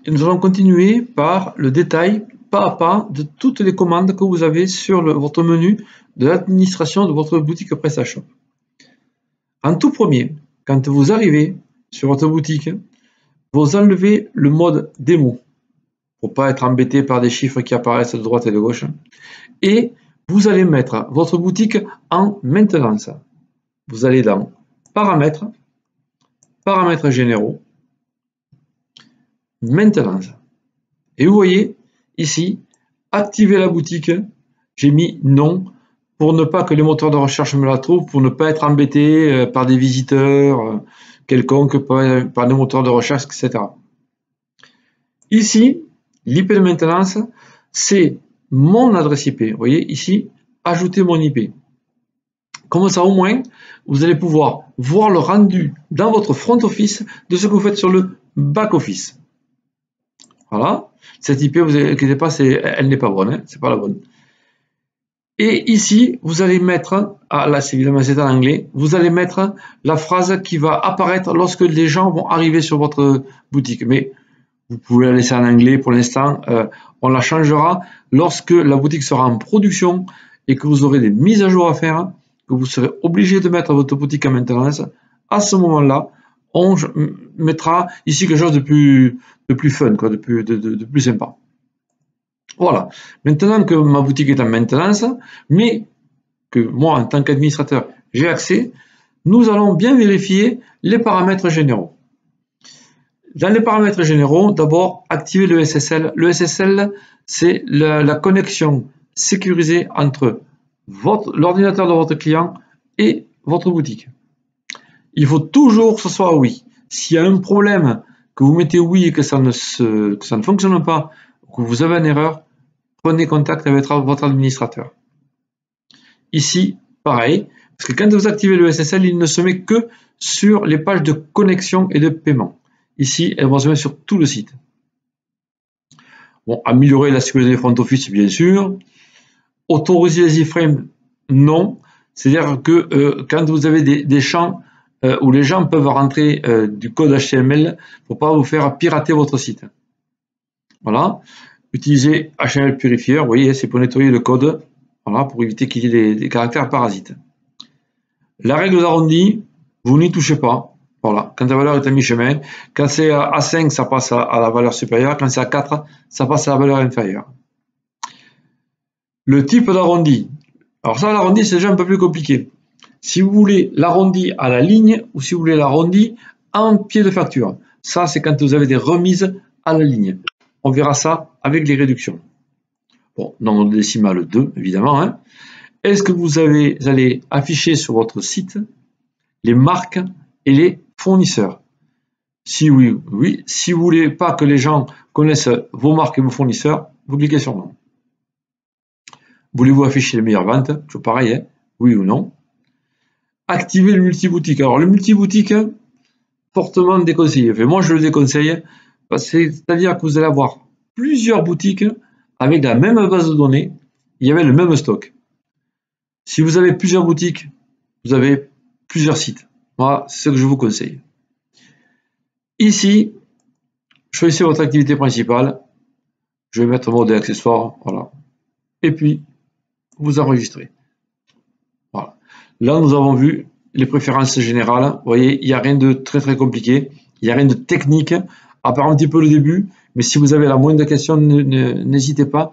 et nous allons continuer par le détail pas à pas de toutes les commandes que vous avez sur votre menu de l'administration de votre boutique PrestaShop. En tout premier, quand vous arrivez sur votre boutique, vous enlevez le mode démo pour ne pas être embêté par des chiffres qui apparaissent de droite et de gauche, et vous allez mettre votre boutique en maintenance. Vous allez dans Paramètres, Paramètres généraux, Maintenance. Et vous voyez ici, activer la boutique, j'ai mis non pour ne pas que les moteurs de recherche me la trouvent, pour ne pas être embêté par des visiteurs quelconques, par des moteurs de recherche, etc. Ici, l'IP de maintenance, c'est mon adresse IP. Vous voyez ici, ajouter mon IP. Comme ça, au moins, vous allez pouvoir voir le rendu dans votre front office de ce que vous faites sur le back office. Voilà. Cette IP, vous inquiétez pas, elle n'est pas bonne, hein, c'est pas la bonne. Et ici, vous allez mettre, là évidemment c'est en anglais, vous allez mettre la phrase qui va apparaître lorsque les gens vont arriver sur votre boutique. Mais vous pouvez la laisser en anglais pour l'instant, on la changera lorsque la boutique sera en production et que vous aurez des mises à jour à faire, que vous serez obligé de mettre votre boutique en maintenance. À ce moment-là, on mettra ici quelque chose de plus fun, quoi, de plus sympa. Voilà. Maintenant que ma boutique est en maintenance, mais que moi, en tant qu'administrateur, j'ai accès, nous allons bien vérifier les paramètres généraux. Dans les paramètres généraux, d'abord, activer le SSL. Le SSL, c'est la connexion sécurisée entre l'ordinateur de votre client et votre boutique. Il faut toujours que ce soit oui. S'il y a un problème, que vous mettez oui et que ça ne fonctionne pas, que vous avez une erreur, prenez contact avec votre administrateur. Ici, pareil, parce que quand vous activez le SSL, il ne se met que sur les pages de connexion et de paiement. Ici, elle va se mettre sur tout le site. Bon, améliorer la sécurité front office, bien sûr. Autoriser les iframes, non. C'est-à-dire que quand vous avez des champs où les gens peuvent rentrer du code HTML, il ne faut pas vous faire pirater votre site. Voilà. Utiliser HTML Purifier, vous voyez, c'est pour nettoyer le code, voilà, pour éviter qu'il y ait des caractères parasites. La règle d'arrondi, vous n'y touchez pas. Voilà, quand la valeur est à mi-chemin, quand c'est à 5, ça passe à la valeur supérieure, quand c'est à 4, ça passe à la valeur inférieure. Le type d'arrondi, alors ça, l'arrondi, c'est déjà un peu plus compliqué. Si vous voulez l'arrondi à la ligne ou si vous voulez l'arrondi en pied de facture, ça, c'est quand vous avez des remises à la ligne. On verra ça avec les réductions. Bon, nombre décimal 2, évidemment. Hein. Est-ce que vous allez afficher sur votre site les marques et les fournisseurs? Si oui, oui. Si vous ne voulez pas que les gens connaissent vos marques et vos fournisseurs, vous cliquez sur non. Voulez-vous afficher les meilleures ventes? Toujours pareil, hein, oui ou non. Activer le multiboutique. Alors, le multiboutique, fortement déconseillé. Enfin, moi, je le déconseille. C'est-à-dire que vous allez avoir plusieurs boutiques avec la même base de données, il y avait le même stock. Si vous avez plusieurs boutiques, vous avez plusieurs sites. Voilà, c'est ce que je vous conseille. Ici, choisissez votre activité principale. Je vais mettre mode et accessoires. Voilà. Et puis, vous enregistrez. Voilà. Là, nous avons vu les préférences générales. Vous voyez, il n'y a rien de très compliqué. Il n'y a rien de technique, à part un petit peu le début. Mais si vous avez la moindre question, n'hésitez pas.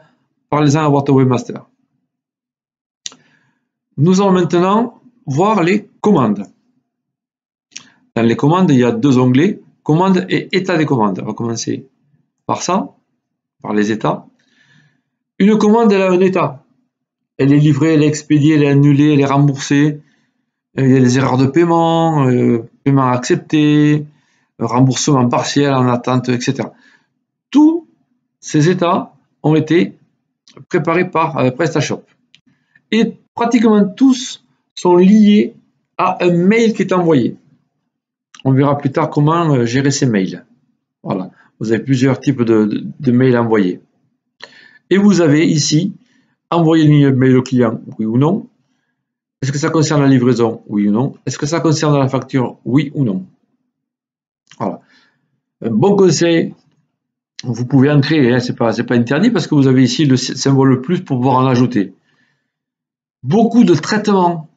Parlez-en à votre webmaster. Nous allons maintenant voir les commandes. Dans les commandes, il y a deux onglets, commandes et état des commandes. On va commencer par ça, par les états. Une commande, elle a un état. Elle est livrée, elle est expédiée, elle est annulée, elle est remboursée. Il y a des erreurs de paiement, paiement accepté, remboursement partiel en attente, etc. Tous ces états ont été préparés par PrestaShop. Et pratiquement tous sont liés à un mail qui est envoyé. On verra plus tard comment gérer ces mails. Voilà, vous avez plusieurs types de mails envoyés. Et vous avez ici, envoyer une mail au client, oui ou non. Est-ce que ça concerne la livraison, oui ou non. Est-ce que ça concerne la facture, oui ou non. Voilà. Un bon conseil, Vous pouvez en créer, hein, c'est pas interdit parce que vous avez ici le symbole plus pour pouvoir en ajouter. Beaucoup de traitements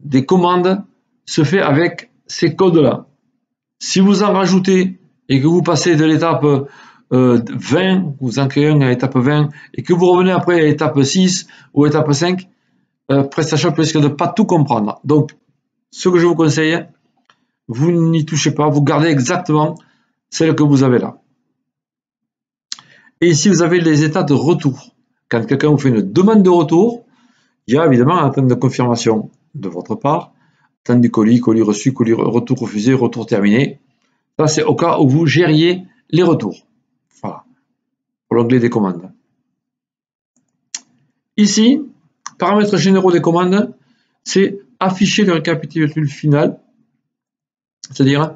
des commandes se fait avec ces codes-là. Si vous en rajoutez et que vous passez de l'étape 20, vous en créez un à l'étape 20 et que vous revenez après à l'étape 6 ou à l'étape 5, PrestaShop risque de ne pas tout comprendre. Donc, ce que je vous conseille, vous n'y touchez pas, vous gardez exactement celle que vous avez là. Et ici, vous avez les états de retour. Quand quelqu'un vous fait une demande de retour, il y a évidemment une attente de confirmation de votre part, attente du colis, colis reçu, colis retour refusé, retour terminé. Ça, c'est au cas où vous gériez les retours. Voilà, pour l'onglet des commandes. Ici, paramètres généraux des commandes, c'est afficher le récapitulatif final, c'est-à-dire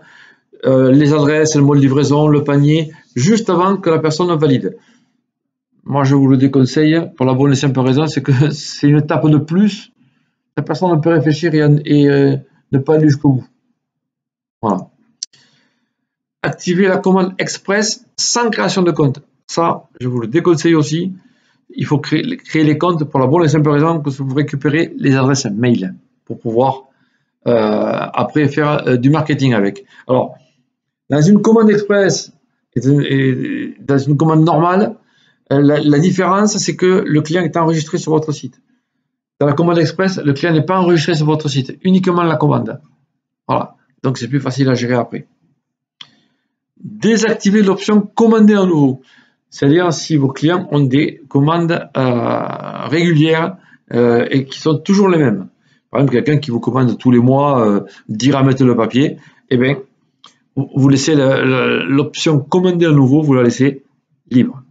les adresses, le mot de livraison, le panier, juste avant que la personne valide. Moi, je vous le déconseille pour la bonne et simple raison, c'est que c'est une étape de plus. La personne peut réfléchir et ne pas aller jusqu'au bout. Voilà. Activer la commande express sans création de compte. Ça, je vous le déconseille aussi. Il faut créer les comptes pour la bonne et simple raison que vous récupérez les adresses mail pour pouvoir après faire du marketing avec. Alors, dans une commande express et dans une commande normale, la différence, c'est que le client est enregistré sur votre site. Dans la commande express, le client n'est pas enregistré sur votre site, uniquement la commande. Voilà, donc c'est plus facile à gérer après. Désactiver l'option commander à nouveau, c'est-à-dire si vos clients ont des commandes régulières et qui sont toujours les mêmes. Par exemple, quelqu'un qui vous commande tous les mois 10 ramettes de papier, eh bien, vous laissez l'option commander à nouveau, vous la laissez libre.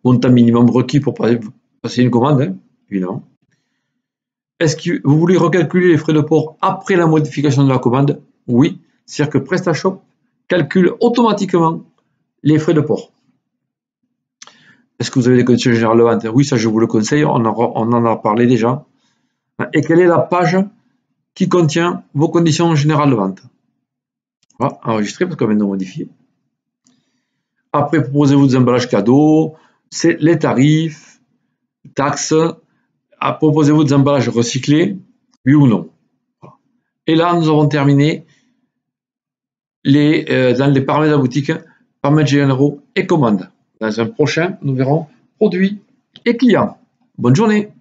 Montant minimum requis pour passer une commande, hein, évidemment. Est-ce que vous voulez recalculer les frais de port après la modification de la commande? Oui, c'est-à-dire que PrestaShop calcule automatiquement les frais de port. Est-ce que vous avez des conditions générales de vente? Oui, ça je vous le conseille, on en a parlé déjà. Et quelle est la page qui contient vos conditions générales de vente? Voilà, enregistrer parce qu'on vient de modifier. Après, proposez-vous des emballages cadeaux, c'est les tarifs, taxes. Proposez-vous des emballages recyclés, oui ou non. Et là, nous avons terminé dans les paramètres de la boutique, paramètres généraux et commandes. Dans un prochain, nous verrons produits et clients. Bonne journée.